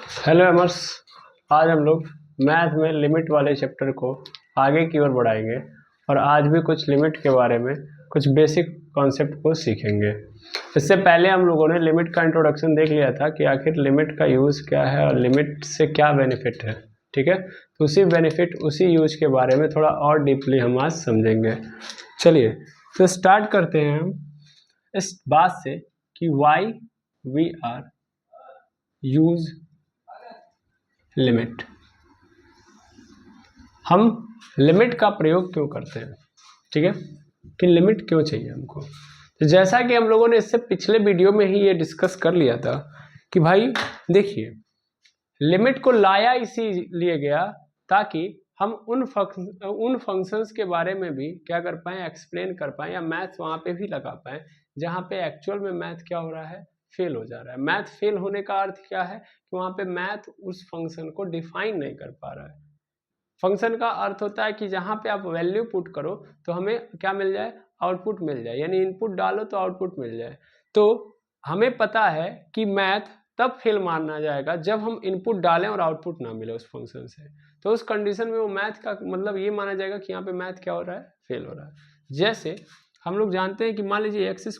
Hello एमर्स। आज हम लोग मैथ में लिमिट वाले चैप्टर को आगे की ओर बढ़ाएंगे और आज भी कुछ लिमिट के बारे में कुछ बेसिक कॉन्सेप्ट को सीखेंगे। इससे पहले हम लोगों ने लिमिट का इंट्रोडक्शन देख लिया था कि आखिर लिमिट का यूज़ क्या है और लिमिट से क्या बेनिफिट है। ठीक है, तो उसी बेनिफिट उसी यूज के बारे में थोड़ा और डीपली हम आज समझेंगे। चलिए तो स्टार्ट करते हैं हम इस बात से कि why we are use limit. हम लिमिट का प्रयोग क्यों करते हैं, ठीक है, कि लिमिट क्यों चाहिए हमको। तो जैसा कि हम लोगों ने इससे पिछले वीडियो में ही ये डिस्कस कर लिया था कि भाई देखिए, लिमिट को लाया इसीलिए गया ताकि हम उन फंक्शंस के बारे में भी क्या कर पाएँ, एक्सप्लेन कर पाएँ या मैथ वहाँ पे भी लगा पाएँ जहाँ पे एक्चुअल में मैथ क्या हो रहा है, फेल हो जा रहा है। मैथ फेल होने का अर्थ क्या है कि वहाँ पे मैथ उस फंक्शन को डिफाइन नहीं कर पा रहा है। फंक्शन का अर्थ होता है कि जहाँ पे आप वैल्यू पुट करो तो हमें क्या मिल जाए, आउटपुट मिल जाए, यानी इनपुट डालो तो आउटपुट मिल जाए। तो हमें पता है कि मैथ तब फेल माना जाएगा जब हम इनपुट डालें और आउटपुट ना मिले उस फंक्शन से। तो उस कंडीशन में वो मैथ का मतलब ये माना जाएगा कि यहाँ पे मैथ क्या हो रहा है, फेल हो रहा है। जैसे हम लोग जानते हैं कि मान लीजिए x²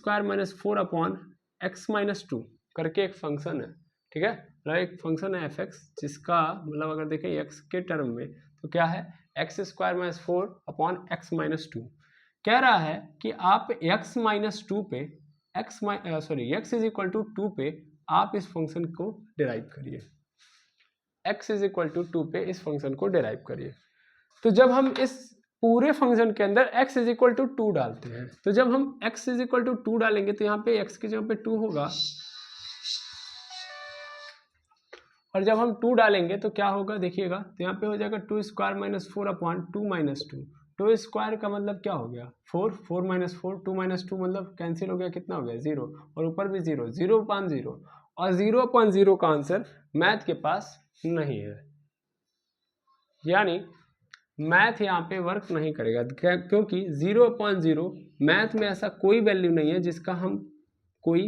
- 4/x-2 करके एक फंक्शन है, ठीक है, मतलब एक फंक्शन है f(x) जिसका मतलब अगर देखें x के टर्म में तो क्या है, x² - 4/x-2 कह रहा है कि आप x-2 पे x = 2 पे आप इस फंक्शन को डिराइव करिए, x = 2 पे इस फंक्शन को डिराइव करिए। तो जब हम इस पूरे फंक्शन के अंदर x = 2 डालते हैं, तो जब हम x = 2 डालेंगे तो यहाँ पे x की जगह पे 2 होगा, और जब हम 2 डालेंगे तो क्या होगा देखिएगा, तो यहाँ पे हो जाएगा 2² - 4/2 - 2 स्क्वायर का मतलब क्या हो गया, 4 - 4 2 - 2 मतलब कैंसिल हो गया, कितना हो गया 0, और ऊपर भी 0 0/0, और 0/0 का आंसर मैथ के पास नहीं है, यानी मैथ यहाँ पे वर्क नहीं करेगा क्योंकि 0/0 मैथ में ऐसा कोई वैल्यू नहीं है जिसका हम कोई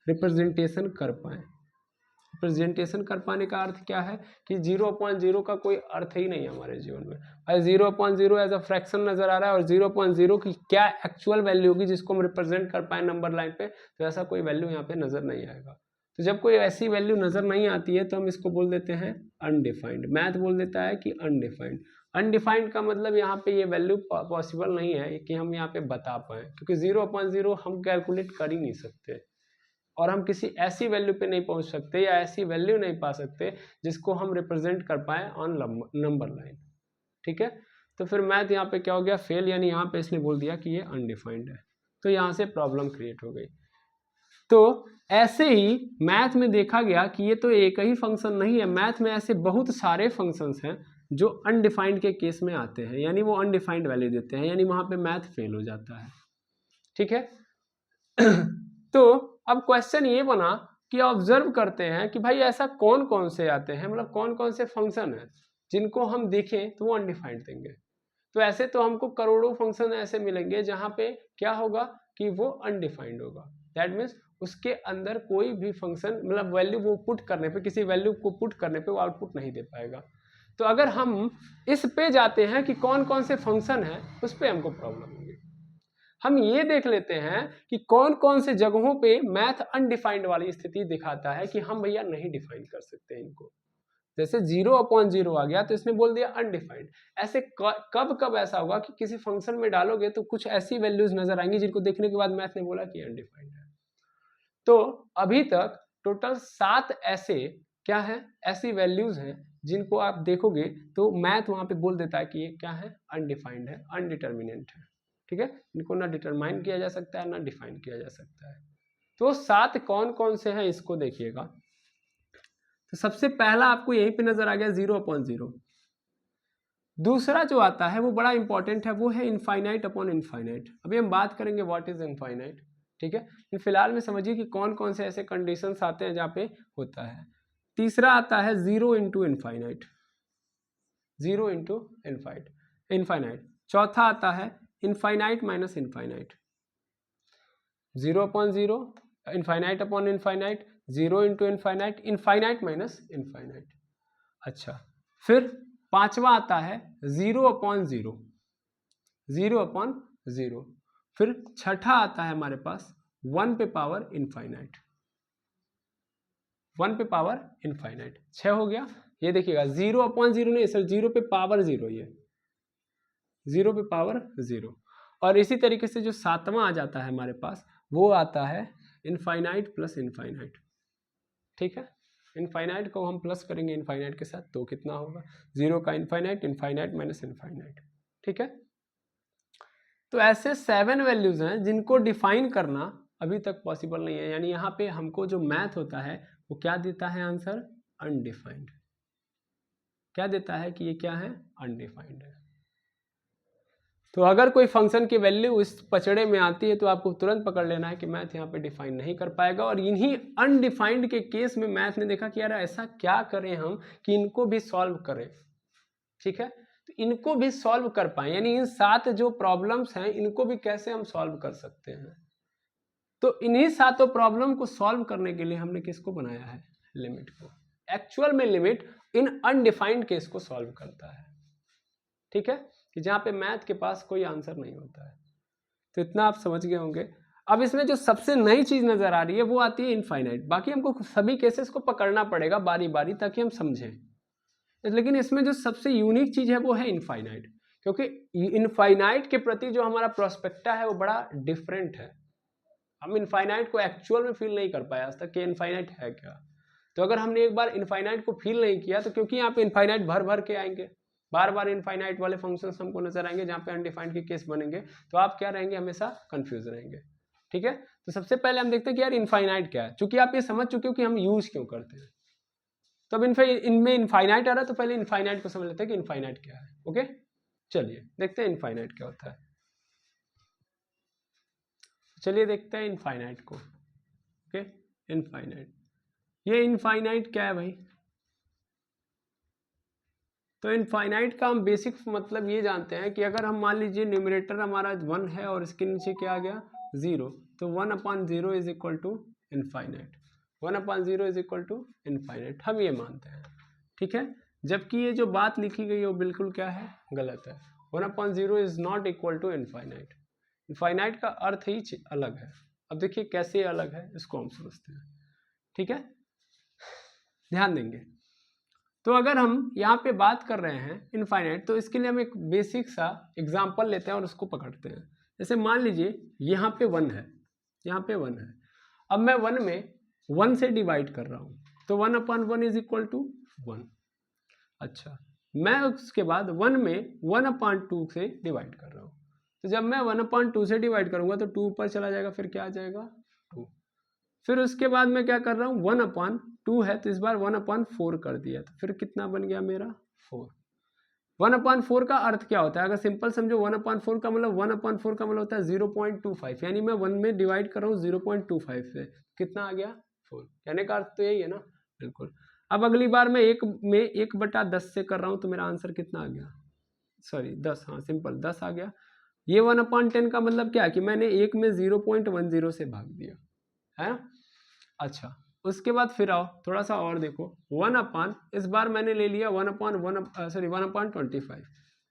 रिप्रेजेंटेशन कर पाए। रिप्रेजेंटेशन कर पाने का अर्थ क्या है कि 0/0 का कोई अर्थ ही नहीं है हमारे जीवन में। और 0/0 एज अ फ्रैक्शन नजर आ रहा है, और 0/0 की क्या एक्चुअल वैल्यू होगी जिसको हम रिप्रेजेंट कर पाए नंबर लाइन पे, तो ऐसा कोई वैल्यू यहाँ पे नजर नहीं आएगा। तो जब कोई ऐसी वैल्यू नजर नहीं आती है तो हम इसको बोल देते हैं अनडिफाइंड। मैथ बोल देता है कि अनडिफाइंड। अनडिफाइंड का मतलब यहाँ पे ये वैल्यू पॉसिबल नहीं है कि हम यहाँ पे बता पाए, क्योंकि 0/0 हम कैलकुलेट कर ही नहीं सकते, और हम किसी ऐसी वैल्यू पे नहीं पहुंच सकते या ऐसी वैल्यू नहीं पा सकते जिसको हम रिप्रेजेंट कर पाए ऑन नंबर लाइन, ठीक है। तो फिर मैथ यहाँ पे क्या हो गया, फेल, यानी यहाँ पे इसने बोल दिया कि ये अनडिफाइंड है, तो यहाँ से प्रॉब्लम क्रिएट हो गई। तो ऐसे ही मैथ में देखा गया कि ये तो एक ही फंक्शन नहीं है, मैथ में ऐसे बहुत सारे फंक्शंस हैं जो अनडिफाइंड के केस में आते हैं, यानी वो अनडिफाइंड वैल्यू देते हैं, यानी वहां पे मैथ फेल हो जाता है, ठीक है। तो अब क्वेश्चन ये बना कि ऑब्जर्व करते हैं कि भाई ऐसा कौन कौन से आते हैं, मतलब कौन कौन से फंक्शन है जिनको हम देखें तो वो अनडिफाइंड देंगे। तो ऐसे तो हमको करोड़ों फंक्शन ऐसे मिलेंगे जहां पे क्या होगा कि वो अनडिफाइंड होगा, दैट मीन्स उसके अंदर कोई भी फंक्शन मतलब वैल्यू वो पुट करने पे, किसी वैल्यू को पुट करने पे वो आउटपुट नहीं दे पाएगा। तो अगर हम इस पे जाते हैं कि कौन कौन से फंक्शन है, उस पे हमको प्रॉब्लम होगी। हम ये देख लेते हैं कि कौन कौन से जगहों पे मैथ अनडिफाइंड वाली स्थिति दिखाता है कि हम भैया नहीं डिफाइन कर सकते इनको। जैसे 0/0 आ गया तो इसने बोल दिया अनडिफाइंड। ऐसे कब कब ऐसा होगा कि किसी फंक्शन में डालोगे तो कुछ ऐसी वैल्यूज नजर आएंगी जिनको देखने के बाद मैथ ने बोला कि अनडिफाइंड है। तो अभी तक टोटल 7 ऐसे क्या है, ऐसी वैल्यूज हैं जिनको आप देखोगे तो मैथ वहां पे बोल देता है कि ये क्या है, अनडिफाइंड है, अनडिटर्मिनेंट है, ठीक है। इनको ना डिटरमाइन किया जा सकता है ना डिफाइन किया जा सकता है। तो 7 कौन कौन से हैं इसको देखिएगा। तो सबसे पहला आपको यहीं पे नजर आ गया 0/0। दूसरा जो आता है वो बड़ा इंपॉर्टेंट है, वो है इनफाइनाइट अपॉन इनफाइनाइट। अभी हम बात करेंगे व्हाट इज इनफाइनाइट, ठीक है। फिलहाल में समझिए कि कौन कौन से ऐसे कंडीशंस आते हैं जहाँ पे होता है। तीसरा आता है 0 × इनफाइनाइट, 0 × इनफाइनाइट। चौथा आता है infinite minus infinite, 0/0, infinite upon infinite, 0 into infinite, infinite minus infinite. अच्छा, फिर पांचवा आता है 0 अपॉन 0, 0 अपॉन 0। फिर छठा आता है हमारे पास 1 पे पावर इनफाइनाइट, 1 पे पावर इनफाइनाइट। 6 हो गया। ये देखिएगा 0 अपॉन 0 नहीं सर, 0 पे पावर 0, ये 0 पे पावर 0। और इसी तरीके से जो सातवां आ जाता है हमारे पास, वो आता है इनफाइनाइट प्लस इनफाइनाइट। ठीक है, इनफाइनाइट को हम प्लस करेंगे इनफाइनाइट के साथ, तो कितना होगा 0 का इनफाइनाइट, इनफाइनाइट माइनस इनफाइनाइट। ठीक है, तो ऐसे 7 वैल्यूज हैं जिनको डिफाइन करना अभी तक पॉसिबल नहीं है। यानी यहाँ पे हमको जो मैथ होता है वो क्या देता है आंसर, अनडिफाइंड। क्या देता है कि ये क्या है, अनडिफाइंड है। तो अगर कोई फंक्शन की वैल्यू इस पचड़े में आती है तो आपको तुरंत पकड़ लेना है कि मैथ यहाँ पे डिफाइन नहीं कर पाएगा। और इन्हीं अनडिफाइंड के केस में मैथ ने देखा कि यार ऐसा क्या करें हम कि इनको भी सॉल्व करें। ठीक है, तो इनको भी सॉल्व कर पाए, यानी इन 7 जो प्रॉब्लम्स हैं इनको भी कैसे हम सॉल्व कर सकते हैं। तो इन्हीं 7 प्रॉब्लम को सॉल्व करने के लिए हमने किसको बनाया है, लिमिट को। एक्चुअल में लिमिट इन अनडिफाइंड केस को सॉल्व करता है। ठीक है, कि जहां पे मैथ के पास कोई आंसर नहीं होता है। तो इतना आप समझ गए होंगे। अब इसमें जो सबसे नई चीज नजर आ रही है वो आती है इनफाइनाइट। बाकी हमको सभी केसेस को पकड़ना पड़ेगा बारी बारी ताकि हम समझें, लेकिन इसमें जो सबसे यूनिक चीज है वो है इनफाइनाइट। क्योंकि इनफाइनाइट के प्रति जो हमारा प्रोस्पेक्टा है वो बड़ा डिफरेंट है। हम इनफाइनाइट को एक्चुअल में फील नहीं कर पाए आज तक कि इनफाइनाइट है क्या। तो अगर हमने एक बार इनफाइनाइट को फील नहीं किया, तो क्योंकि यहाँ पे इनफाइनाइट भर भर के आएंगे, बार बार इनफाइनाइट वाले फंक्शंस हमको नजर आएंगे जहाँ पे अनडिफाइंड के केस बनेंगे, तो आप क्या रहेंगे, हमेशा कंफ्यूज रहेंगे। ठीक है, तो सबसे पहले हम देखते हैं कि यार इनफाइनाइट क्या है। चूंकि आप ये समझ चुके हो कि हम यूज क्यों करते हैं, तो अब इनमें इनफाइनाइट आ रहा है, तो पहले इनफाइनाइट को समझ लेते हैं कि इनफाइनाइट क्या है। ओके, चलिए देखते हैं इनफाइनाइट क्या होता है। चलिए देखते हैं इनफाइनाइट को। ओके, इनफाइनाइट, ये इनफाइनाइट क्या है भाई। तो इनफाइनाइट का हम बेसिक मतलब ये जानते हैं कि अगर हम मान लीजिए न्यूमरेटर हमारा 1 है और इसके नीचे क्या आ गया 0, तो 1/0 is equal to infinite, 1/0 is equal to infinite, हम ये मानते हैं। ठीक है, जबकि ये जो बात लिखी गई है वो बिल्कुल क्या है, गलत है। 1/0 is not equal to infinite. Infinite का अर्थ ही अलग है। अब देखिए कैसे अलग है, इसको हम समझते हैं। ठीक है, ध्यान देंगे। तो अगर हम यहाँ पे बात कर रहे हैं इनफाइनाइट, तो इसके लिए हम एक बेसिक सा एग्जांपल लेते हैं और उसको पकड़ते हैं। जैसे मान लीजिए यहाँ पे 1 है, यहाँ पे 1 है। अब मैं 1 में 1 से डिवाइड कर रहा हूँ, तो 1/1 इज इक्वल टू 1। अच्छा, मैं उसके बाद 1 में 1/2 से डिवाइड कर रहा हूँ, तो जब मैं 1/2 से डिवाइड करूंगा तो 2 ऊपर चला जाएगा, फिर क्या आ जाएगा 2। फिर उसके बाद मैं क्या कर रहा हूँ, 1/2 है तो इस बार 1/4 कर दिया, तो फिर कितना बन गया मेरा 4। 1/4 का अर्थ क्या होता है, अगर सिंपल समझो 1/4 का मतलब 1/4 का मतलब होता है 0.25, यानी मैं 1 में डिवाइड कर रहा हूँ 0.25 से, कितना आ गया 4। कहने का अर्थ तो यही है ना, बिल्कुल। अब अगली बार मैं 1/10 से कर रहा हूँ, तो मेरा आंसर कितना आ गया, सॉरी 10, हाँ सिंपल 10 आ गया। ये 1/10 का मतलब क्या है कि मैंने 1 में 0.10 से भाग दिया है ना। अच्छा, उसके बाद फिर आओ थोड़ा सा और देखो, 1/, इस बार मैंने ले लिया 1/25,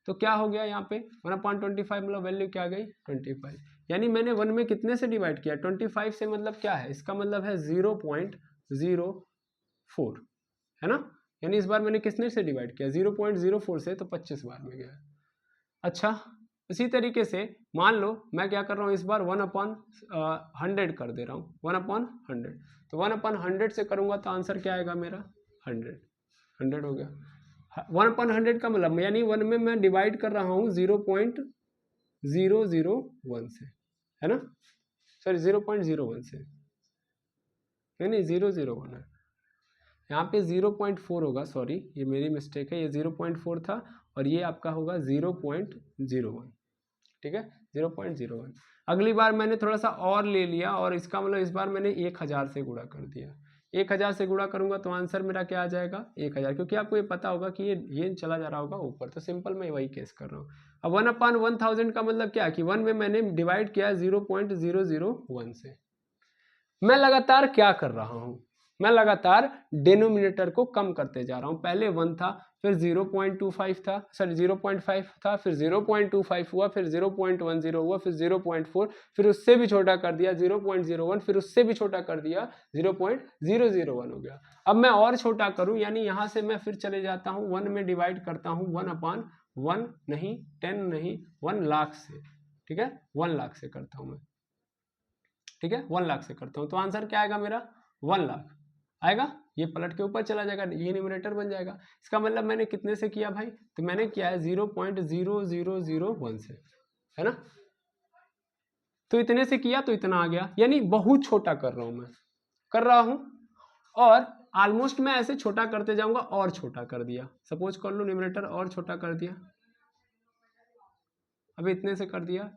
तो क्या हो गया यहाँ पे 1/25 मतलब वैल्यू क्या गई 25, यानी मैंने 1 में कितने से डिवाइड किया 25 से, मतलब क्या है, इसका मतलब है 0.04 है ना। यानी इस बार मैंने कितने से डिवाइड किया 0.04 से, तो 25 बार में गया। अच्छा, इसी तरीके से मान लो मैं क्या कर रहा हूँ, इस बार 1/100 कर दे रहा हूँ, 1/100, तो 1/100 से करूँगा तो आंसर क्या आएगा मेरा 100 हो गया। 1/100 का मतलब यानी 1 में मैं डिवाइड कर रहा हूँ 0.001 से, है ना, सॉरी 0.01 से, नहीं 001 है, यहाँ पे 0.4 होगा, सॉरी ये मेरी मिस्टेक है, ये 0.4 था और ये आपका होगा 0.01, ठीक है 0.01। अगली बार मैंने थोड़ा सा और ले लिया और इसका मतलब इस बार मैंने 1000 से गुणा कर दिया, 1000 से गुणा करूंगा तो आंसर मेरा क्या आ जाएगा 1000, क्योंकि आपको ये पता होगा कि ये चला जा रहा होगा ऊपर, तो सिंपल मैं वही केस कर रहा हूँ। अब 1/1000 का मतलब क्या है कि 1 में मैंने डिवाइड किया 0.001 से। मैं लगातार क्या कर रहा हूँ, मैं लगातार डिनोमिनेटर को कम करते जा रहा हूँ। पहले 1 था, फिर 0.25 था, सॉरी 0.5 था, फिर 0.25 हुआ, फिर 0.10 हुआ, फिर 0.4, फिर उससे भी छोटा कर दिया 0.01, फिर उससे भी छोटा कर दिया 0.001 हो गया। अब मैं और छोटा करूं, यानी यहां से मैं फिर चले जाता हूं 1 में डिवाइड करता हूं 1/1 नहीं, 10 नहीं, 1 लाख से, ठीक है, 1 लाख से करता हूं मैं, ठीक है, 1 लाख से करता हूं। तो आंसर क्या आएगा मेरा 1 लाख आएगा, ये पलट के ऊपर चला जाएगा, ये न्यूमरेटर बन जाएगा। इसका मतलब मैंने कितने से किया भाई, तो मैंने किया है 0.0001 से, है ना, तो इतने से किया तो इतना आ गया, यानी बहुत छोटा कर रहा हूं मैं, कर रहा हूं, और ऑलमोस्ट मैं ऐसे छोटा करते जाऊंगा और छोटा कर दिया। सपोज कर लो न्यूमरेटर और छोटा कर दिया, अब इतने से कर दिया,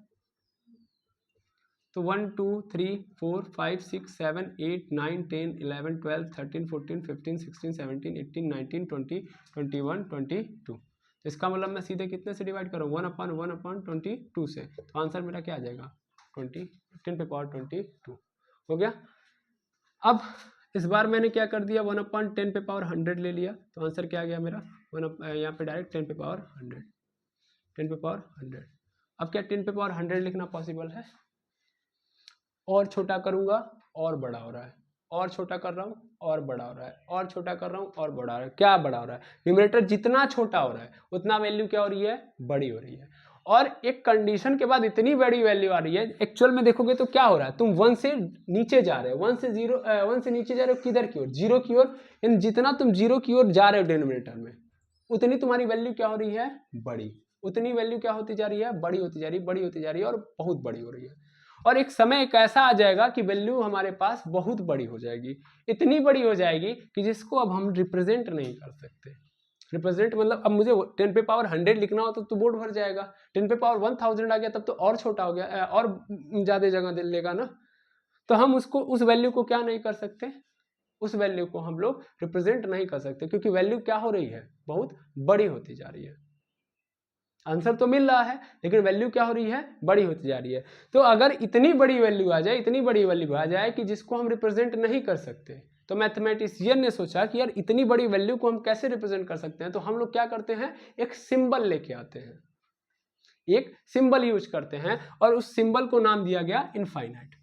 तो 1 2 3 4 5 6 7 8 9 10 11 12 13 14 15 16 17 18 19 20 21 22। तो इसका मतलब मैं सीधे कितने से डिवाइड करूँ 1/1/22 से, तो आंसर मेरा क्या आ जाएगा 20, 10^22 हो गया। अब इस बार मैंने क्या कर दिया 1/10^100 ले लिया, तो आंसर क्या आ गया मेरा यहाँ पे डायरेक्ट 10^100, 10^100। अब क्या 10^100 लिखना पॉसिबल है, और छोटा करूंगा और बड़ा हो रहा है, और छोटा कर रहा हूं और बड़ा हो रहा है, और छोटा कर रहा हूं और बड़ा हो रहा है। क्या बड़ा हो रहा है, न्यूमरेटर जितना छोटा हो रहा है उतना वैल्यू क्या हो रही है, बड़ी हो रही है। और एक कंडीशन के बाद इतनी बड़ी वैल्यू आ रही है, एक्चुअल में देखोगे तो क्या हो रहा है, तुम 1 से नीचे जा रहे हो, 1 से नीचे जा रहे हो, किधर की ओर, 0 की ओर। इन जितना तुम 0 की ओर जा रहे हो डिनोमिनेटर में, उतनी तुम्हारी वैल्यू क्या हो रही है, बड़ी, उतनी वैल्यू क्या होती जा रही है, बड़ी होती जा रही है, बड़ी होती जा रही है, और बहुत बड़ी हो रही है। और एक समय एक ऐसा आ जाएगा कि वैल्यू हमारे पास बहुत बड़ी हो जाएगी, इतनी बड़ी हो जाएगी कि जिसको अब हम रिप्रेजेंट नहीं कर सकते। रिप्रेजेंट मतलब अब मुझे 10^100 लिखना हो तो बोर्ड भर जाएगा, 10^1000 आ गया तब तो और छोटा हो गया, और ज्यादा जगह लेगा ना। तो हम उसको, उस वैल्यू को क्या नहीं कर सकते, उस वैल्यू को हम लोग रिप्रेजेंट नहीं कर सकते, क्योंकि वैल्यू क्या हो रही है, बहुत बड़ी होती जा रही है। आंसर तो मिल रहा है लेकिन वैल्यू क्या हो रही है, बड़ी होती जा रही है। तो अगर इतनी बड़ी वैल्यू आ जाए, इतनी बड़ी वैल्यू आ जाए कि जिसको हम रिप्रेजेंट नहीं कर सकते, तो मैथमेटिशियन ने सोचा कि यार इतनी बड़ी वैल्यू को हम कैसे रिप्रेजेंट कर सकते हैं। तो हम लोग क्या करते हैं, एक सिंबल लेके आते हैं, एक सिंबल यूज करते हैं, और उस सिंबल को नाम दिया गया इनफाइनाइट।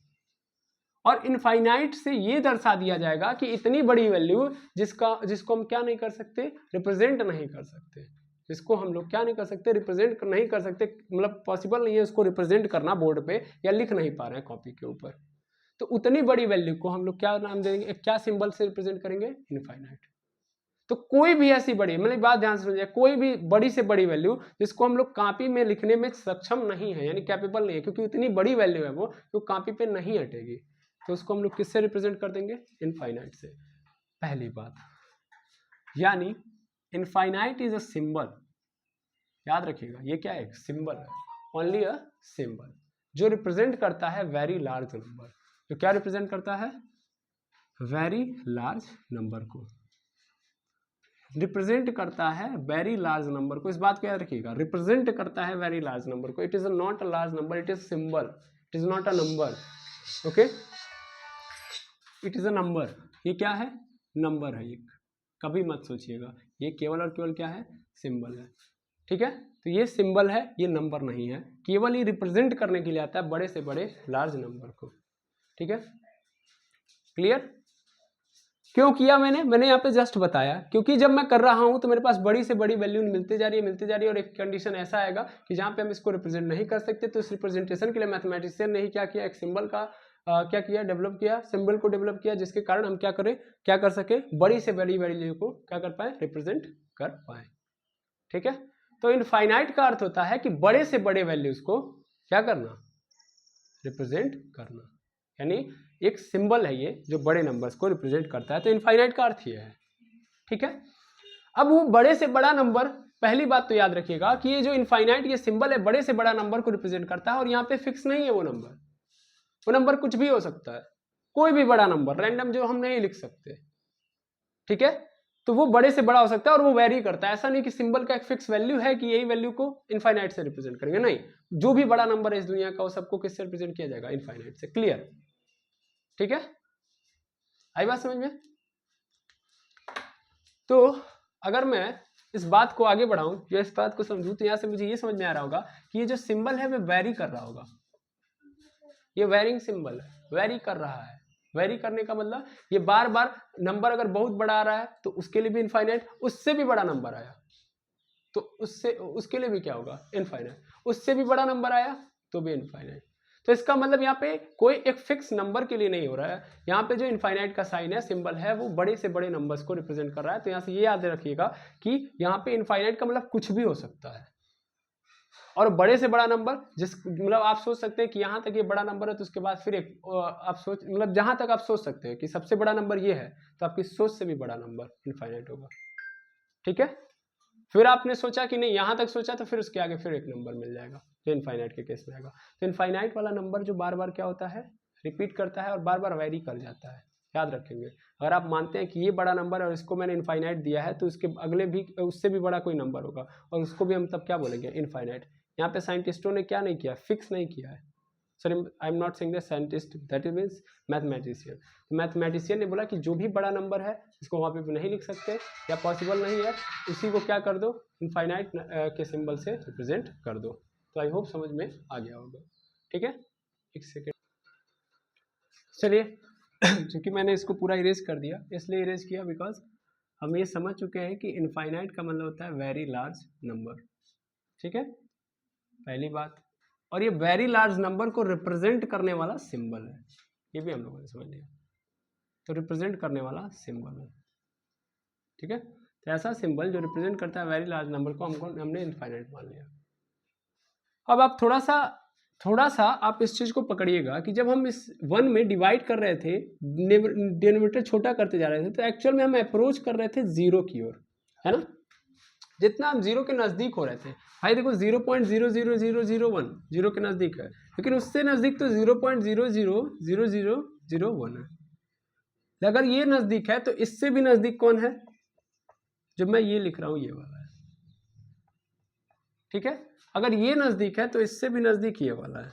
और इनफाइनाइट से ये दर्शा दिया जाएगा कि इतनी बड़ी वैल्यू जिसको हम क्या नहीं कर सकते, रिप्रेजेंट नहीं कर सकते, जिसको हम लोग क्या नहीं कर सकते, रिप्रेजेंट नहीं कर सकते, मतलब पॉसिबल नहीं है उसको रिप्रेजेंट करना बोर्ड पे, या लिख नहीं पा रहे हैं कॉपी के ऊपर। तो उतनी बड़ी वैल्यू को हम लोग क्या नाम देंगे, क्या सिंबल से रिप्रेजेंट करेंगे, इनफाइनाइट। तो कोई भी ऐसी बड़ी, मतलब बात ध्यान से समझिए, कोई भी बड़ी से बड़ी वैल्यू जिसको हम लोग कॉपी में लिखने में सक्षम नहीं है, यानी कैपेबल नहीं है, क्योंकि उतनी बड़ी वैल्यू है वो, तो कॉपी पे नहीं हटेगी, तो उसको हम लोग किससे रिप्रेजेंट कर देंगे, इनफाइनाइट से। पहली बात, यानी इनफाइनाइट इज अ सिंबल, याद रखिएगा ये क्या है, सिंबल है, ओनली अ सिंबल, जो रिप्रेजेंट करता है वेरी लार्ज नंबर। तो क्या रिप्रेजेंट करता है, वेरी लार्ज नंबर को रिप्रेजेंट करता है, वेरी लार्ज नंबर को, इस बात को याद रखिएगा, रिप्रेजेंट करता है वेरी लार्ज नंबर को। It is not a large number, it is symbol, it is not a number, okay, it is a number. ये क्या है, नंबर है, ये कभी मत सोचिएगा, ये केवल और केवल क्या है, सिंबल है, ठीक है। तो ये सिंबल है, ये नंबर नहीं है, केवल ये रिप्रेजेंट करने के लिए आता है बड़े से बड़े लार्ज नंबर को, ठीक है, क्लियर। क्यों किया मैंने यहाँ पे जस्ट बताया, क्योंकि जब मैं कर रहा हूं तो मेरे पास बड़ी से बड़ी वैल्यू मिलती जा रही है, मिलती जा रही है, और एक कंडीशन ऐसा आएगा कि जहां पे हम इसको रिप्रेजेंट नहीं कर सकते, तो इस रिप्रेजेंटेशन के लिए मैथमेटिशियन ने क्या किया, एक सिंबल का क्या किया, डेवलप किया, सिंबल को डेवलप किया, जिसके कारण हम क्या करें, क्या कर सके, बड़ी से बड़ी वैल्यू को क्या कर पाए, रिप्रेजेंट कर पाए, ठीक है। तो इनफाइनाइट का अर्थ होता है कि बड़े से बड़े वैल्यूज को क्या करना, रिप्रेजेंट करना, यानी एक सिंबल है ये जो बड़े नंबर्स को रिप्रेजेंट करता है। तो इनफाइनाइट का अर्थ ये है, ठीक है। अब वो बड़े से बड़ा नंबर, पहली बात तो याद रखिएगा कि ये जो इनफाइनाइट ये सिंबल है बड़े से बड़ा नंबर को रिप्रेजेंट करता है, और यहाँ पे फिक्स नहीं है वो नंबर कुछ भी हो सकता है, कोई भी बड़ा नंबर रैंडम जो हम नहीं लिख सकते, ठीक है। तो वो बड़े से बड़ा हो सकता है और वो वेरी करता है, ऐसा नहीं कि सिंबल का एक फिक्स वैल्यू है कि यही वैल्यू को इनफाइनाइट से रिप्रेजेंट करेंगे, नहीं, जो भी बड़ा नंबर है इस दुनिया का वो सबको किससे रिप्रेजेंट किया जाएगा, इनफाइनाइट से, क्लियर, ठीक है, आई बात समझ में। तो अगर मैं इस बात को आगे बढ़ाऊं या इस बात को समझूं तो यहाँ से मुझे ये समझ में आ रहा होगा कि ये जो सिंबल है वो वेरी कर रहा होगा, ये वेरिंग सिंबल है, वेरी कर रहा है। वेरी करने का मतलब ये बार बार नंबर अगर बहुत बड़ा आ रहा है तो उसके लिए भी इनफाइनाइट, उससे भी बड़ा नंबर आया तो उसके लिए भी क्या होगा, इनफाइनाइट, उससे भी बड़ा नंबर आया तो भी इनफाइनाइट। तो इसका मतलब यहाँ पे कोई एक फिक्स नंबर के लिए नहीं हो रहा है, यहाँ पे जो इनफाइनाइट का साइन है, सिंबल है, वो बड़े से बड़े नंबर्स को रिप्रेजेंट कर रहा है। तो यहाँ से ये याद रखिएगा कि यहाँ पे इनफाइनाइट का मतलब कुछ भी हो सकता है, और बड़े से बड़ा नंबर जिस मतलब आप सोच सकते हैं कि यहाँ तक ये बड़ा नंबर है तो उसके बाद फिर एक आप सोच मतलब जहाँ तक आप सोच सकते हैं कि सबसे बड़ा नंबर ये है तो आपकी सोच से भी बड़ा नंबर इनफाइनाइट होगा। ठीक है, फिर आपने सोचा कि नहीं, यहाँ तक सोचा तो फिर उसके आगे फिर एक नंबर मिल जाएगा जो इनफाइनाइट के केस में आएगा। तो इनफाइनाइट वाला नंबर जो बार बार क्या होता है, रिपीट करता है और बार बार वेरी कर जाता है, याद रखेंगे। अगर आप मानते हैं कि ये बड़ा नंबर है और इसको मैंने इनफाइनाइट दिया है तो उसके अगले भी उससे भी बड़ा कोई नंबर होगा और उसको भी हम तब क्या बोलेंगे, इनफाइनाइट। यहाँ पे साइंटिस्टों ने क्या नहीं किया, फिक्स नहीं किया है। Sorry, I am not saying that scientist, that is means mathematician. Mathematician ने बोला कि जो भी बड़ा नंबर है इसको वहाँ पे नहीं लिख सकते या पॉसिबल नहीं है, उसी को क्या कर दो, इनफाइनाइट के सिंबल से रिप्रेजेंट कर दो। तो आई होप समझ में आ गया होगा। ठीक है, एक सेकेंड, चलिए क्योंकि मैंने इसको पूरा इरेज कर दिया, इसलिए इरेज किया बिकॉज हम ये समझ चुके हैं कि इनफाइनाइट का मतलब होता है वेरी लार्ज नंबर। ठीक है, पहली बात। और ये वेरी लार्ज नंबर को रिप्रेजेंट करने वाला सिंबल है, ये भी हम लोगों ने समझ लिया। तो रिप्रेजेंट करने वाला सिंबल है। ठीक है, तो ऐसा सिंबल जो रिप्रेजेंट करता है वेरी लार्ज नंबर को हमने इनफाइनाइट मान लिया। अब आप थोड़ा सा आप इस चीज को पकड़िएगा कि जब हम इस 1 में डिवाइड कर रहे थे, डिनोमिनेटर छोटा करते जा रहे थे, तो एक्चुअल में हम अप्रोच कर रहे थे 0 की ओर, है ना। जितना हम 0 के नजदीक हो रहे थे, भाई देखो 0.00001 0 के नजदीक है, लेकिन उससे नजदीक तो 0.000001 है। अगर ये नजदीक है तो इससे भी नजदीक कौन है, जब मैं ये लिख रहा हूं ये वाला है। ठीक है, अगर ये नजदीक है तो इससे भी नजदीक ये वाला है।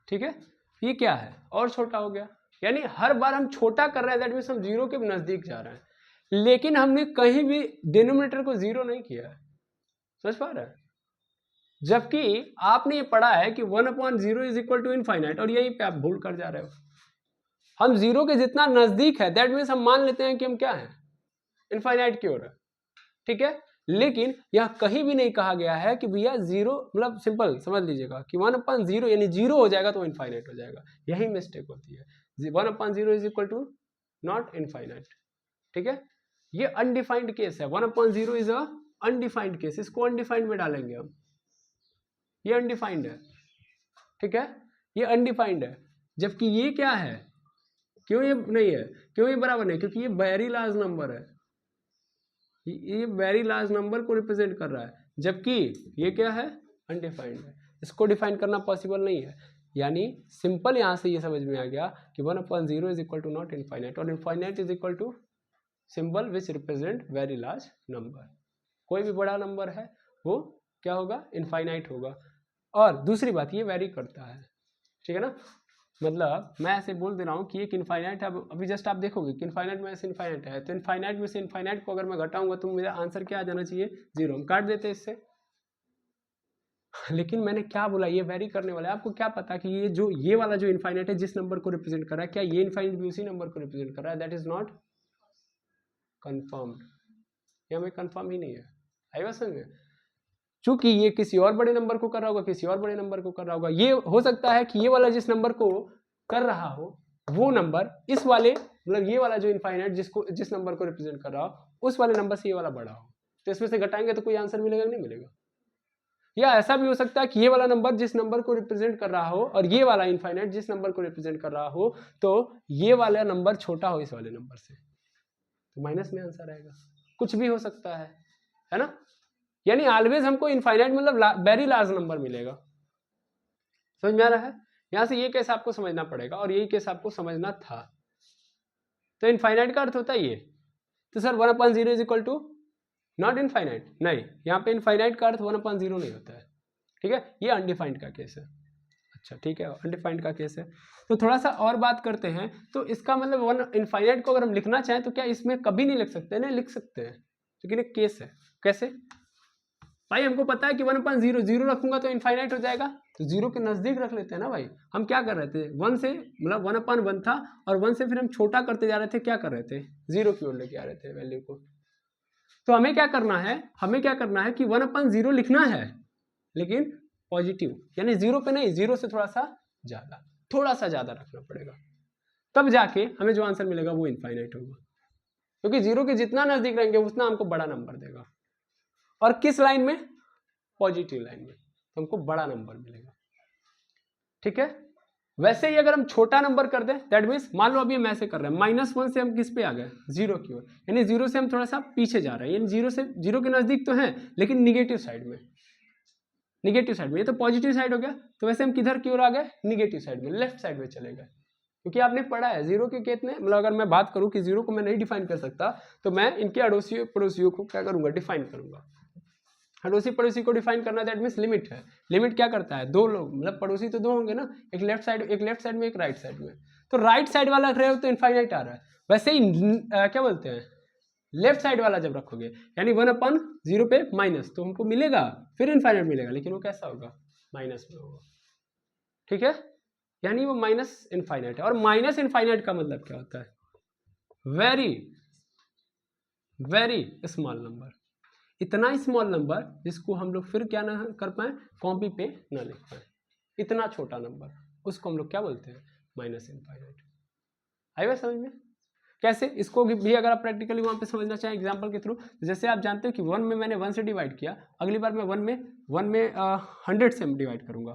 ठीक है, ये क्या है, और छोटा हो गया, यानी हर बार हम छोटा कर रहे हैं, दैट मींस हम 0 के नजदीक जा रहे हैं, लेकिन हमने कहीं भी डिनोमिनेटर को 0 नहीं किया है। समझ पा रहे हैं, जबकि आपने ये पढ़ा है कि 1/0 इज इक्वल टू इनफाइनाइट, और यहीं पे आप भूल कर जा रहे हो। हम 0 के जितना नजदीक है दैट मीन्स हम मान लेते हैं कि हम क्या है, इनफाइनाइट की ओर है। ठीक है, लेकिन यह कहीं भी नहीं कहा गया है कि भैया 0 मतलब सिंपल समझ लीजिएगा कि 1/0 यानी 0 हो जाएगा तो इनफाइनाइट हो जाएगा, यही मिस्टेक होती है। 1/0 is equal to not infinite. ठीक है, ये अनडिफाइंड केस है, 1/0 इज अ अनडिफाइंड केस, इसको अनडिफाइंड में डालेंगे हम, ये अनडिफाइंड है। ठीक है, ये अनडिफाइंड है, जबकि ये क्या है, क्यों ये नहीं है, क्यों ये बराबर नहीं, क्योंकि ये वेरी लार्ज नंबर है, ये वेरी लार्ज नंबर को रिप्रेजेंट कर रहा है, जबकि ये क्या है, अनडिफाइंड है, इसको डिफाइन करना पॉसिबल नहीं है। यानी सिंपल यहां से ये समझ में आ गया कि 1/0 is equal to not infinite, और infinite is equal to symbol which represent very large number. कोई भी बड़ा नंबर है वो क्या होगा, इनफाइनाइट होगा। और दूसरी बात, ये वेरी करता है। ठीक है ना, मतलब मैं ऐसे बोल दे रहा हूँ कि एक इनफाइनाइट है, अभी जस्ट आप देखोगे कि इनफाइनाइट में से इनफाइनाइट है, तो इनफाइनाइट में से इनफाइनाइट को अगर मैं घटाऊंगा तो मेरा आंसर क्या आ जाना चाहिए, 0, हम काट देते इससे। लेकिन मैंने क्या बोला, ये वेरी करने वाला है। आपको क्या पता कि ये वाला जो इनफाइनाइट है जिस नंबर को रिप्रेजेंट कर रहा है, क्या ये इनफाइनाइट भी उसी नंबर को रिप्रेजेंट कर रहा है, दैट इज नॉट कंफर्म्ड, ये हमें कंफर्म ही नहीं है। आई बात समझ में, चूंकि ये किसी और बड़े नंबर को कर रहा होगा, किसी और बड़े नंबर को कर रहा होगा, ये हो सकता है कि ये वाला जिस नंबर को कर रहा हो वो नंबर इस वाले मतलब ये वाला जो इनफाइनाइट जिस नंबर को रिप्रेजेंट कर रहा हो उस वाले नंबर से ये वाला बड़ा हो, तो इसमें से घटाएंगे तो कोई आंसर मिलेगा नहीं मिलेगा। या ऐसा भी हो सकता है कि ये वाला नंबर जिस नंबर को रिप्रेजेंट कर रहा हो और ये वाला इनफाइनाइट जिस नंबर को रिप्रेजेंट कर रहा हो, तो ये वाला नंबर छोटा हो इस वाले नंबर से, तो माइनस में आंसर आएगा। कुछ भी हो सकता है ना, यानी ऑलवेज हमको इनफाइनाइट मतलब वेरी लार्ज नंबर मिलेगा। समझ में आ रहा है, यहां से ये केस आपको समझना पड़ेगा और यही केस आपको समझना था। तो इनफाइनाइट का अर्थ होता है ये, तो sir 1/0 is equal to not infinite, नहीं, यहाँ पे इनफाइनाइट का अर्थ 1/0 नहीं होता है। ठीक है, ये अनडिफाइंड का केस है। अच्छा ठीक है, अनडिफाइंड का केस है। तो थोड़ा सा और बात करते हैं। तो इसका मतलब वन इनफाइनाइट को अगर हम लिखना चाहें तो क्या इसमें कभी नहीं लिख सकते? नहीं लिख सकते हैं, लेकिन एक केस है। कैसे भाई? हमको पता है कि 1/0 जीरो रखूंगा तो इनफाइनाइट हो जाएगा, तो जीरो के नजदीक रख लेते हैं ना भाई। हम क्या कर रहे थे, 1 से मतलब 1/1 था और 1 से फिर हम छोटा करते जा रहे थे, क्या कर रहे थे, जीरो की ओर लेके आ रहे थे वैल्यू को। तो हमें क्या करना है, हमें क्या करना है कि 1/0 लिखना है, लेकिन पॉजिटिव, यानी जीरो पे नहीं, जीरो से थोड़ा सा ज्यादा रखना पड़ेगा, तब जाके हमें जो आंसर मिलेगा वो इनफाइनाइट होगा। क्योंकि जीरो के जितना नजदीक रहेंगे उतना हमको बड़ा नंबर देगा, और किस लाइन में, पॉजिटिव लाइन में, तो हमको बड़ा नंबर मिलेगा। ठीक है, वैसे ही अगर हम छोटा नंबर कर दें, दैट मीन्स मान लो अभी हम ऐसे कर रहे हैं, -1 से हम किस पे आ गए, जीरो की ओर, यानी जीरो से हम थोड़ा सा पीछे जा रहे हैं, यानी जीरो के नजदीक तो है लेकिन निगेटिव साइड में, ये तो पॉजिटिव साइड हो गया। तो वैसे हम किधर की ओर आ गए, निगेटिव साइड में, लेफ्ट साइड में चले गए। क्योंकि आपने पढ़ा है जीरो के कितने, मतलब अगर मैं बात करूं कि जीरो को मैं नहीं डिफाइन कर सकता, तो मैं इनके अड़ोसियों पड़ोसियों को क्या करूंगा, डिफाइन करूंगा। अड़ोसी पड़ोसी को डिफाइन करना, दैट मीन्स लिमिट है। लिमिट क्या करता है, दो लोग, मतलब पड़ोसी तो दो होंगे ना, एक लेफ्ट साइड में, एक राइट साइड में। तो राइट साइड वाला रहे हो तो इनफाइनाइट आ रहा है, वैसे ही क्या बोलते हैं, लेफ्ट साइड वाला जब रखोगे यानी 1/0 पे माइनस, तो हमको मिलेगा फिर इनफाइनाइट मिलेगा, लेकिन वो कैसा होगा, माइनस में होगा। ठीक है, यानी वो माइनस इनफाइनाइट है। और माइनस इनफाइनाइट का मतलब क्या होता है, वेरी वेरी स्मॉल नंबर, इतना स्मॉल नंबर जिसको हम लोग फिर क्या ना कर पाए, कॉपी पे ना लिख पाए, इतना छोटा नंबर, उसको हम लोग क्या बोलते हैं, माइनस इनफाइनाइट। आई बात समझ में? कैसे, इसको भी अगर आप प्रैक्टिकली वहां पे समझना चाहें एग्जांपल के थ्रू, जैसे आप जानते हो कि 1 में मैंने 1 से डिवाइड किया, अगली बार मैं 1 में 100 से डिवाइड करूंगा,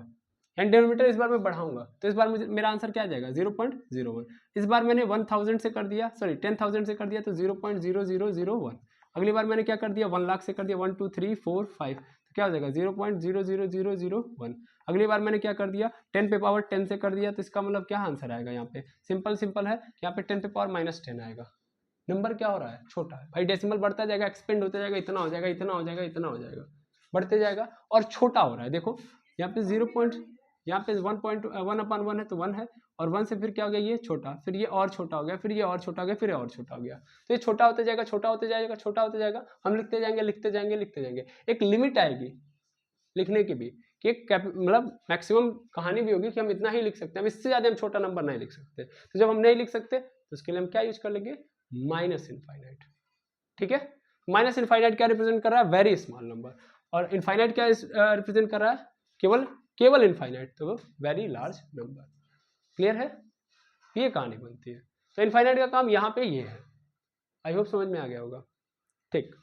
एंड डिनोमिनेटर इस बार मैं बढ़ाऊंगा, तो इस बार मुझे मेरा आंसर क्या आ जाएगा, 0.01। इस बार मैंने 1000 से कर दिया, सॉरी 10,000 से कर दिया, तो 0.0001। अगली बार मैंने क्या कर दिया, 1 लाख से कर दिया, 1 2 3 4 5, तो क्या हो जाएगा 0.00001। अगली बार मैंने क्या कर दिया, 10 पे पावर 10 से कर दिया, तो इसका मतलब क्या आंसर आएगा, यहाँ पे सिंपल है, यहाँ पे 10 पे पावर -10 आएगा। नंबर क्या हो रहा है, छोटा है भाई, डेसिमल बढ़ता जाएगा, एक्सपेंड होता जाएगा, इतना हो जाएगा, इतना हो जाएगा, इतना हो जाएगा, बढ़ते जाएगा, और छोटा हो रहा है। देखो यहाँ पे 0. यहाँ पे 1/1 है तो 1 है, और 1 से फिर क्या हो गया, ये छोटा, फिर ये और छोटा हो गया, फिर ये और छोटा हो गया, फिर ये और छोटा हो गया, तो ये छोटा होते जाएगा, छोटा होते जाएगा, छोटा होते जाएगा, हम लिखते जाएंगे, लिखते जाएंगे, लिखते जाएंगे। एक लिमिट आएगी लिखने की भी, कि मतलब मैक्सिमम कहानी भी होगी कि हम इतना ही लिख सकते हैं, इससे ज्यादा हम छोटा नंबर नहीं लिख सकते। तो जब हम नहीं लिख सकते तो उसके लिए हम क्या यूज कर लेंगे, माइनस इनफाइनाइट। ठीक है, माइनस इनफाइनाइट क्या रिप्रेजेंट कर रहा है, वेरी स्मॉल नंबर, और इनफाइनाइट क्या रिप्रेजेंट कर रहा है, केवल इनफाइनाइट, तो वेरी लार्ज नंबर। क्लियर है, ये कहानी बनती है। तो इनफाइनाइट का काम यहाँ पे ये है, आई होप समझ में आ गया होगा। ठीक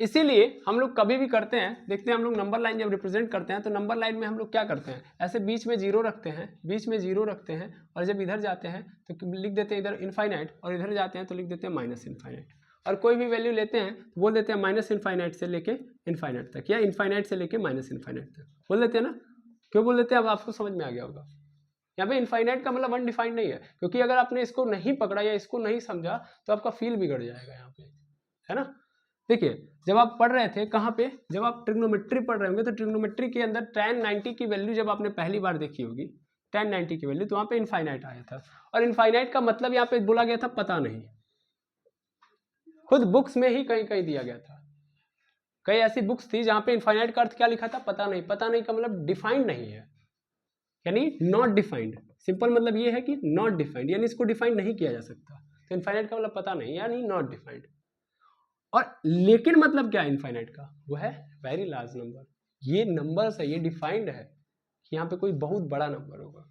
इसीलिए हम लोग कभी भी करते हैं, देखते हैं हम लोग नंबर लाइन जब रिप्रेजेंट करते हैं, तो नंबर लाइन में हम लोग क्या करते हैं, ऐसे बीच में जीरो रखते हैं, और जब इधर जाते हैं तो लिख देते हैं इधर इनफाइनाइट, और इधर जाते हैं तो लिख देते हैं माइनस इनफाइनाइट। और कोई भी वैल्यू लेते हैं तो बोल देते हैं माइनस इनफाइनाइट से लेके इनफाइनाइट तक, या इनफाइनाइट से लेके माइनस इनफाइनाइट तक बोल देते हैं ना। क्यों बोल देते हैं, अब आपको समझ में आ गया होगा। यहाँ पे इनफाइनाइट का मतलब अनडिफाइंड नहीं है, क्योंकि अगर आपने इसको नहीं पकड़ा या इसको नहीं समझा तो आपका फील बिगड़ जाएगा यहाँ पे, है ना। देखिए जब आप पढ़ रहे थे कहाँ पे, जब आप ट्रिग्नोमेट्री पढ़ रहे होंगे, तो ट्रिग्नोमेट्री के अंदर tan 90 की वैल्यू जब आपने पहली बार देखी होगी, tan 90 की वैल्यू, तो वहाँ पे इनफाइनाइट आया था। और इनफाइनाइट का मतलब यहाँ पे बोला गया था पता नहीं, खुद बुक्स में ही कहीं कहीं दिया गया था। कई ऐसी बुक्स थी जहाँ पे इनफाइनाइट का अर्थ क्या लिखा था, पता नहीं। पता नहीं का मतलब डिफाइंड नहीं है, यानी नॉट डिफाइंड। सिंपल मतलब ये है कि नॉट डिफाइंड, यानी इसको डिफाइंड नहीं किया जा सकता। तो इनफाइनाइट का मतलब पता नहीं, यानी नॉट डिफाइंड। और लेकिन मतलब क्या है इनफाइनाइट का, वो है वेरी लार्ज नंबर। ये नंबर है, ये डिफाइंड है कि यहाँ पे कोई बहुत बड़ा नंबर होगा,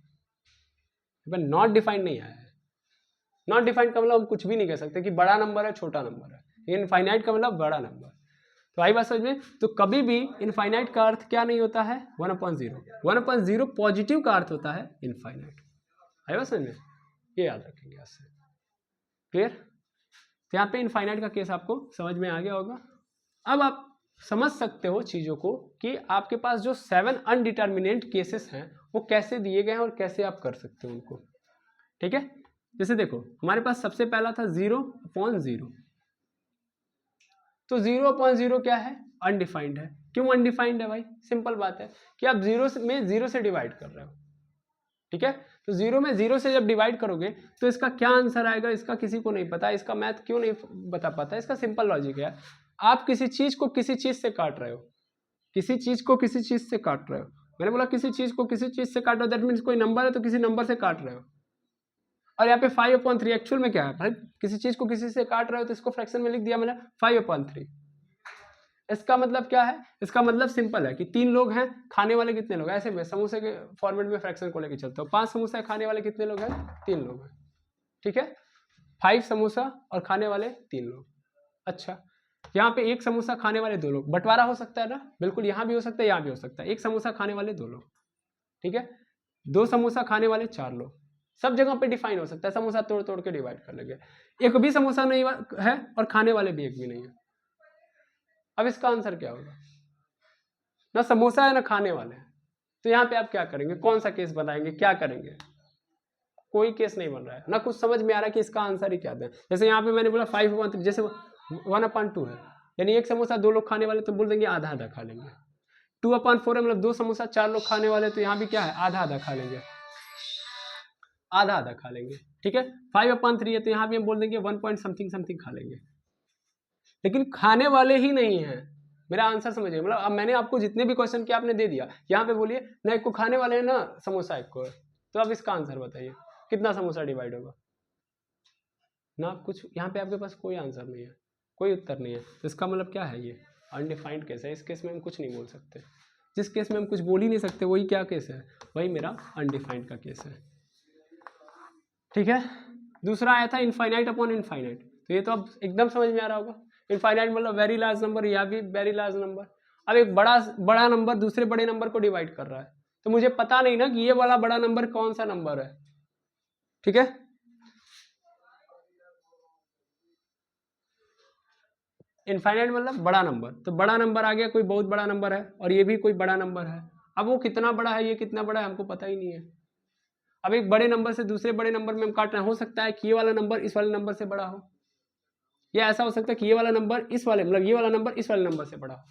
नॉट डिफाइंड नहीं आया है। नॉट डिफाइंड का मतलब हम कुछ भी नहीं कह सकते कि बड़ा नंबर है छोटा नंबर है। इनफाइनाइट का मतलब बड़ा नंबर। तो आई बात समझ में। तो कभी भी इनफाइनाइट का अर्थ क्या नहीं होता है, 1/0। 1/0 पॉजिटिव का अर्थ होता है इनफाइनाइट। आई बात समझ में, ये याद रखेंगे आज से। क्लियर। तो यहाँ पे इनफाइनाइट का केस आपको समझ में आ गया होगा। अब आप समझ सकते हो चीजों को कि आपके पास जो 7 अनडिटर्मिनेट केसेस हैं वो कैसे दिए गए हैं और कैसे आप कर सकते हो उनको। ठीक है, जैसे देखो हमारे पास सबसे पहला था 0/0। तो 0/0 क्या है, अनडिफाइंड है। क्यों अनडिफाइंड है भाई? सिंपल बात है कि आप जीरो में जीरो से डिवाइड कर रहे हो, ठीक है। तो जीरो में जीरो से जब डिवाइड करोगे तो इसका क्या आंसर आएगा, इसका किसी को नहीं पता। इसका मैथ क्यों नहीं बता पाता? इसका सिंपल लॉजिक है, आप किसी चीज को किसी चीज से काट रहे हो, किसी चीज को किसी चीज से काट रहे हो। मैंने बोला किसी चीज को किसी चीज से काट रहे हो, दैट मीन्स कोई नंबर है तो किसी नंबर से काट रहे हो। और यहाँ पे 5/3 एक्चुअल में क्या है भाई? किसी चीज को किसी से काट रहे हो तो इसको फ्रैक्शन में लिख दिया मैंने 5/3। इसका मतलब क्या है? इसका मतलब सिंपल है कि 3 लोग हैं, खाने वाले कितने लोग हैं? ऐसे में समोसे के फॉर्मेट में फ्रैक्शन को लेकर चलते हो, 5 समोसा खाने वाले कितने लोग हैं? 3 लोग हैं, ठीक है। 5 समोसा और खाने वाले 3 लोग। अच्छा, यहाँ पे 1 समोसा खाने वाले 2 लोग, बंटवारा हो सकता है ना? बिल्कुल, यहाँ भी हो सकता है, यहाँ भी हो सकता है। 1 समोसा खाने वाले 2 लोग, ठीक है। 2 समोसा खाने वाले 4 लोग, सब जगह पे डिफाइन हो सकता है, समोसा तोड़ तोड़ के डिवाइड कर लेंगे। एक भी समोसा नहीं है और खाने वाले भी एक भी नहीं है। अब इसका आंसर क्या होगा? ना समोसा है ना खाने वाले हैं, तो यहाँ पे आप क्या करेंगे? कौन सा केस बनाएंगे? क्या करेंगे? कोई केस नहीं बन रहा है ना, कुछ समझ में आ रहा है कि इसका आंसर ही क्या दें। जैसे यहाँ पे मैंने बोला 5/3, जैसे 1/2 है, यानी 1 समोसा 2 लोग खाने वाले तो बोल देंगे आधा आधा खा लेंगे। 2/4 है मतलब 2 समोसा 4 लोग खाने वाले, तो यहाँ भी क्या है? आधा आधा खा लेंगे, आधा आधा खा लेंगे, ठीक है। 5/3 है तो यहाँ भी हम बोल देंगे 1 पॉइंट समथिंग समथिंग खा लेंगे, लेकिन खाने वाले ही नहीं है। मेरा आंसर समझिए, मतलब अब मैंने आपको जितने भी क्वेश्चन किया आपने दे दिया। यहाँ पे बोलिए ना एक को खाने वाले हैं ना समोसा एक को है, तो अब इसका आंसर बताइए कितना समोसा डिवाइड होगा ना? आप कुछ यहाँ पे आपके पास कोई आंसर नहीं है, कोई उत्तर नहीं है, तो इसका मतलब क्या है? ये अनडिफाइंड केस है। इस केस में हम कुछ नहीं बोल सकते। जिस केस में हम कुछ बोल ही नहीं सकते वही क्या केस है? वही मेरा अनडिफाइंड का केस है, ठीक है। दूसरा आया था इनफाइनाइट अपॉन इनफाइनाइट, तो ये तो अब एकदम समझ में आ रहा होगा। इनफाइनाइट मतलब वेरी लार्ज नंबर, या भी वेरी लार्ज नंबर। अब एक बड़ा नंबर दूसरे बड़े नंबर को डिवाइड कर रहा है, तो मुझे पता नहीं ना कि ये वाला बड़ा नंबर कौन सा नंबर है, ठीक है। इनफाइनाइट मतलब बड़ा नंबर, तो बड़ा नंबर आ गया, कोई बहुत बड़ा नंबर है और ये भी कोई बड़ा नंबर है। अब वो कितना बड़ा है, ये कितना बड़ा है, हमको पता ही नहीं है। अब एक बड़े नंबर से दूसरे बड़े नंबर में हम काट रहे हैं, हो सकता है कि ये वाला नंबर इस वाले नंबर से बड़ा हो, या ऐसा हो सकता है कि ये वाला नंबर इस वाले मतलब ये वाला नंबर इस वाले नंबर से बड़ा हो,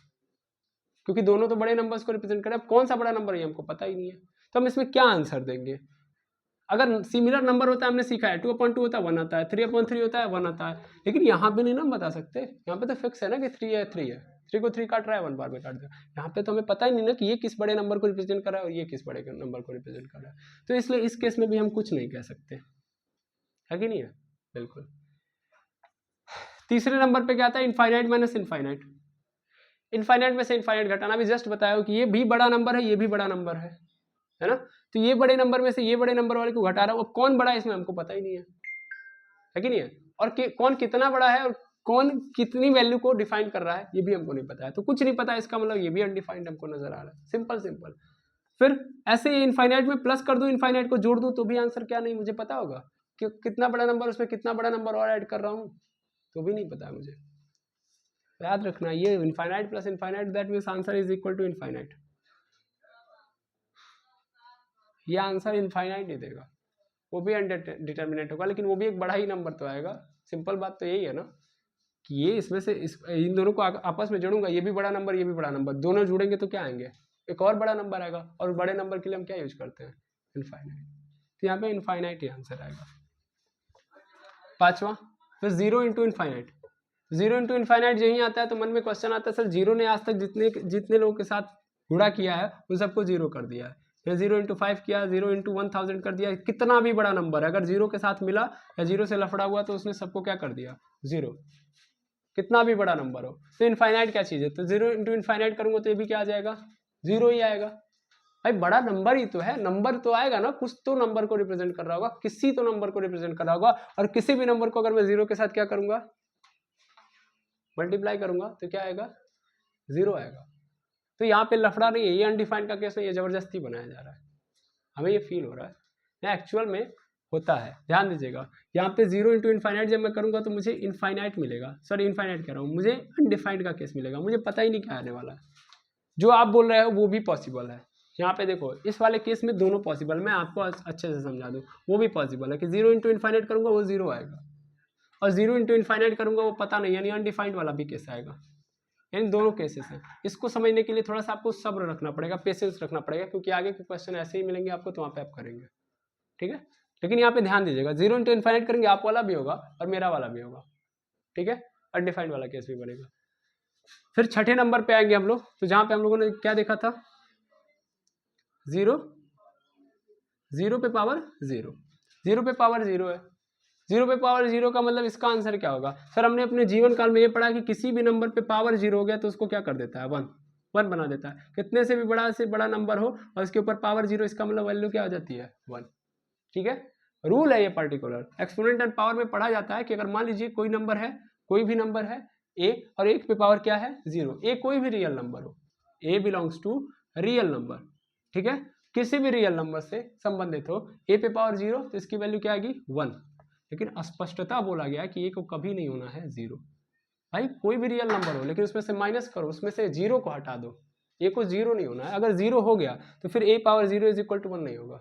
क्योंकि दोनों तो बड़े नंबर्स को रिप्रेजेंट कर रहे हैं। अब कौन सा बड़ा नंबर है हमको पता ही नहीं है, तो हम इसमें क्या आंसर देंगे? अगर सिमिलर नंबर होता है, हमने सीखा है 2/2 होता है 1 आता है, 3/3 होता है 1 आता है, लेकिन यहाँ पे नहीं ना बता सकते। यहाँ पे तो फिक्स है ना कि 3 है 3 है, 3 को 3 काट रहा है 1 बार में काट दिया। यहाँ पे तो हमें पता ही नहीं ना कि ये किस बड़े नंबर को रिप्रेजेंट कर रहा है और ये किस बड़े नंबर को रिप्रेजेंट कर रहा है, तो इसलिए इस केस में भी हम कुछ नहीं कह सकते, है कि नहीं है? बिल्कुल। तीसरे नंबर पे क्या आता है? Infinite minus infinite. इनफाइनाइट में से इनफाइनाइट घटाना, भी जस्ट बताया कि ये भी बड़ा नंबर है, ये भी बड़ा नंबर है ना। तो ये बड़े नंबर में से ये बड़े नंबर वाले को घटा रहा हूँ, अब कौन बड़ा है इसमें हमको पता ही नहीं है कि नहीं है? और कौन कितना बड़ा है और कौन कितनी वैल्यू को डिफाइन कर रहा है ये भी हमको नहीं पता है, तो कुछ नहीं पता, इसका मतलब ये भी अनडिफाइंड हमको नजर आ रहा है। Simple simple. फिर ऐसे इनफाइनाइट में प्लस कर दूं, इनफाइनाइट को जोड़ दूं, तो भी आंसर क्या नहीं मुझे पता होगा कि कितना बड़ा नंबर उसमें कितना बड़ा नंबर और ऐड कर रहा हूँ, तो भी नहीं पता है मुझे। याद रखना, ये infinite plus infinite that means answer is equal to infinite. ये आंसर इनफाइनाइट ही देगा, वो भी अनडिटर्मिनेट होगा, लेकिन वो भी एक बड़ा ही नंबर तो आएगा। सिंपल बात तो यही है ना कि ये इसमें से इन दोनों को आपस में जोड़ूंगा, ये भी बड़ा नंबर ये भी बड़ा नंबर, दोनों जुड़ेंगे तो क्या आएंगे? एक और बड़ा नंबर आएगा, और बड़े नंबर के लिए हम क्या यूज करते हैं? इनफाइनाइट। तो यहाँ पे इनफाइनाइट ही आंसर आएगा। पांचवा, फिर 0 इंटू इनफाइनाइट। 0 इंटू इनफाइनाइट यही आता है तो मन में क्वेश्चन आता है, सर 0 ने आज तक जितने लोगों के साथ गुणा किया है उन सबको 0 कर दिया है। फिर 0 इंटू 5 किया, 0 इंटू 1000 कर दिया। कितना भी बड़ा नंबर है अगर 0 के साथ मिला या 0 से लफड़ा हुआ तो उसने सबको क्या कर दिया? 0। कितना भी बड़ा नंबर हो। तो इनफाइनाइट क्या चीज़ है? तो 0 इंटू इनफाइनाइट करूंगा तो ये भी क्या आ जाएगा? 0 ही आएगा। भाई बड़ा नंबर ही तो है, नंबर तो आएगा ना, कुछ तो नंबर को रिप्रेजेंट कर रहा होगा, किसी तो नंबर को रिप्रेजेंट कर रहा होगा, और किसी भी नंबर को अगर मैं 0 के साथ क्या करूंगा? मल्टीप्लाई करूंगा तो क्या आएगा? 0 आएगा। तो यहाँ पे लफड़ा नहीं है, ये अनडिफाइंड का केस नहीं है, जबरदस्ती बनाया जा रहा है, हमें ये फील हो रहा है, एक्चुअल में होता है। ध्यान दीजिएगा, यहाँ पे 0 इंटू इनफाइनाइट जब मैं करूंगा तो मुझे इनफाइनाइट मिलेगा, सॉरी इनफाइनाइट कह रहा हूँ, मुझे अनडिफाइंड का केस मिलेगा, मुझे पता ही नहीं क्या आने वाला है। जो आप बोल रहे हो वो भी पॉसिबल है। यहाँ पे देखो इस वाले केस में दोनों पॉसिबल, मैं आपको अच्छे से समझा दूँ, वो भी पॉसिबल है कि 0 इंटू इनफाइनाइट करूंगा वो 0 आएगा, और 0 इंटू इनफाइनाइट करूंगा वो पता नहीं, यानी अनडिफाइंड वाला भी केस आएगा। यानी दोनों केसेस हैं। इसको समझने के लिए थोड़ा सा आपको सब्र रखना पड़ेगा, पेशेंस रखना पड़ेगा, क्योंकि आगे के क्वेश्चन ऐसे ही मिलेंगे आपको, तो वहाँ पे आप करेंगे, ठीक है। लेकिन यहाँ पे ध्यान दीजिएगा, 0 इंटू इनफाइनाइट करेंगे, आप वाला भी होगा और मेरा वाला भी होगा, ठीक है, अनडिफाइंड वाला केस भी बनेगा। फिर छठे नंबर पे आएंगे हम लोग, तो जहाँ पे हम लोगों ने क्या देखा था, 0 0 पे पावर 0, 0 पे पावर 0 है, 0 पे पावर 0 का मतलब इसका आंसर क्या होगा सर? हमने अपने जीवन काल में ये पढ़ा कि किसी भी नंबर पे पावर 0 हो गया तो उसको क्या कर देता है, 1 बना देता है। कितने से भी बड़ा नंबर हो और इसके ऊपर पावर 0, इसका मतलब वैल्यू क्या हो जाती है, 1, ठीक है। रूल है ये पर्टिकुलर, एक्सपोनेंट एंड पावर में पढ़ा जाता है कि अगर मान लीजिए कोई नंबर है, कोई भी नंबर है a, और 1 पे पावर क्या है, 0, a कोई भी रियल नंबर हो, a belongs to real number, ठीक है, किसी भी रियल नंबर से संबंधित हो, a पे पावर 0 तो इसकी वैल्यू क्या आएगी, 1। लेकिन स्पष्टता बोला गया कि a को कभी नहीं होना है 0। भाई कोई भी रियल नंबर हो लेकिन उसमें से माइनस करो, उसमें से 0 को हटा दो, a को 0 नहीं होना है। अगर 0 हो गया तो फिर a power 0 is equal to 1 नहीं होगा,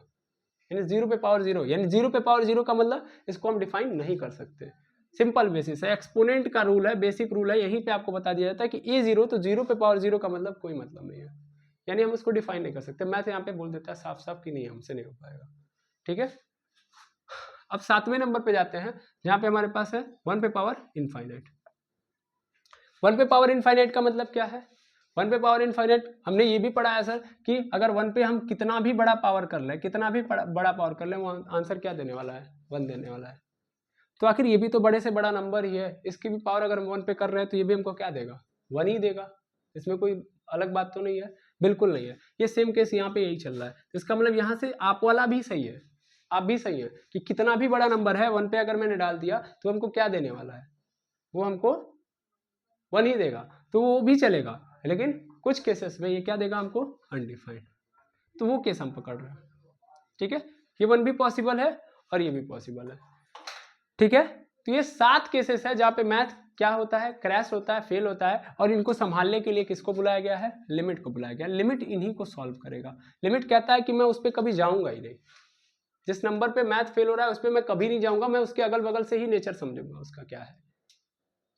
यानी 0 पे पावर 0, यानी 0 पे पावर 0 का मतलब इसको हम डिफाइन नहीं कर सकते। सिंपल बेसिस है, एक्सपोनेंट का रूल है, बेसिक रूल है, यहीं पे आपको बता दिया जाता है कि a0 तो 0 पे पावर 0 का मतलब कोई मतलब नहीं है, यानी हम उसको डिफाइन नहीं कर सकते। मैं तो यहाँ पे बोल देता है साफ साफ कि नहीं, हमसे नहीं हो पाएगा, ठीक है। अब 7वें नंबर पे जाते हैं, जहाँ पे हमारे पास है 1 पे पावर इनफाइनाइट। 1 पे पावर इनफाइनाइट का मतलब क्या है, 1 पे पावर इनफाइनाइट हमने ये भी पढ़ा है सर कि अगर 1 पे हम कितना भी बड़ा पावर कर लें, कितना भी बड़ा पावर कर लें, वो आंसर क्या देने वाला है, 1 देने वाला है। तो आखिर ये भी तो बड़े से बड़ा नंबर ही है, इसकी भी पावर अगर हम 1 पे कर रहे हैं तो ये भी हमको क्या देगा, 1 ही देगा। इसमें कोई अलग बात तो नहीं है, बिल्कुल नहीं है। ये सेम केस यहाँ पे यही चल रहा है, तो इसका मतलब यहाँ से आप वाला भी सही है, आप भी सही है कि कितना भी बड़ा नंबर है 1 पे अगर मैंने डाल दिया तो हमको क्या देने वाला है, वो हमको 1 ही देगा, तो वो भी चलेगा। लेकिन कुछ केसेस में ये क्या देगा हमको, अनडिफाइंड, तो वो केस हम पकड़ रहे हैं, ठीक है। ये 1 भी पॉसिबल है और ये भी पॉसिबल है, ठीक है। तो ये 7 केसेस है जहाँ पे मैथ क्या होता है, क्रैश होता है, फेल होता है, और इनको संभालने के लिए किसको बुलाया गया है, लिमिट को बुलाया गया। लिमिट इन्हीं को सॉल्व करेगा। लिमिट कहता है कि मैं उस पर कभी जाऊंगा ही नहीं, जिस नंबर पे मैथ फेल हो रहा है उस पर मैं कभी नहीं जाऊंगा, मैं उसके अगल बगल से ही नेचर समझूंगा उसका क्या है।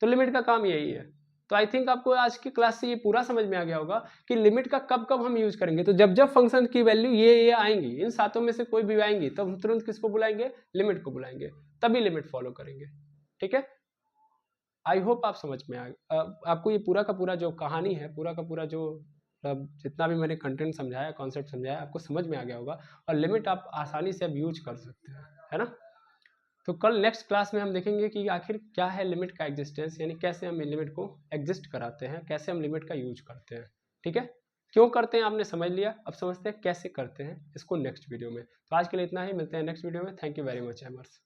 तो लिमिट का काम यही है। तो आई थिंक आपको आज की क्लास से ये पूरा समझ में आ गया होगा कि लिमिट का कब कब हम यूज करेंगे। तो जब जब फंक्शन की वैल्यू ये आएंगी, इन 7 में से कोई भी आएंगी, तो हम तुरंत किसको बुलाएंगे, लिमिट को बुलाएंगे, तभी लिमिट फॉलो करेंगे, ठीक है। आई होप आप समझ में आपको ये पूरा का पूरा जो कहानी है, पूरा का पूरा जो जितना भी मैंने कंटेंट समझाया, कॉन्सेप्ट समझाया, आपको समझ में आ गया होगा, और लिमिट आप आसानी से अब यूज कर सकते हैं, है ना। तो कल नेक्स्ट क्लास में हम देखेंगे कि आखिर क्या है लिमिट का एग्जिस्टेंस, यानी कैसे हम लिमिट को एग्जिस्ट कराते हैं, कैसे हम लिमिट का यूज करते हैं, ठीक है। क्यों करते हैं आपने समझ लिया, अब समझते हैं कैसे करते हैं इसको नेक्स्ट वीडियो में। तो आज के लिए इतना ही, मिलते हैं नेक्स्ट वीडियो में। Thank you very much एमर्स।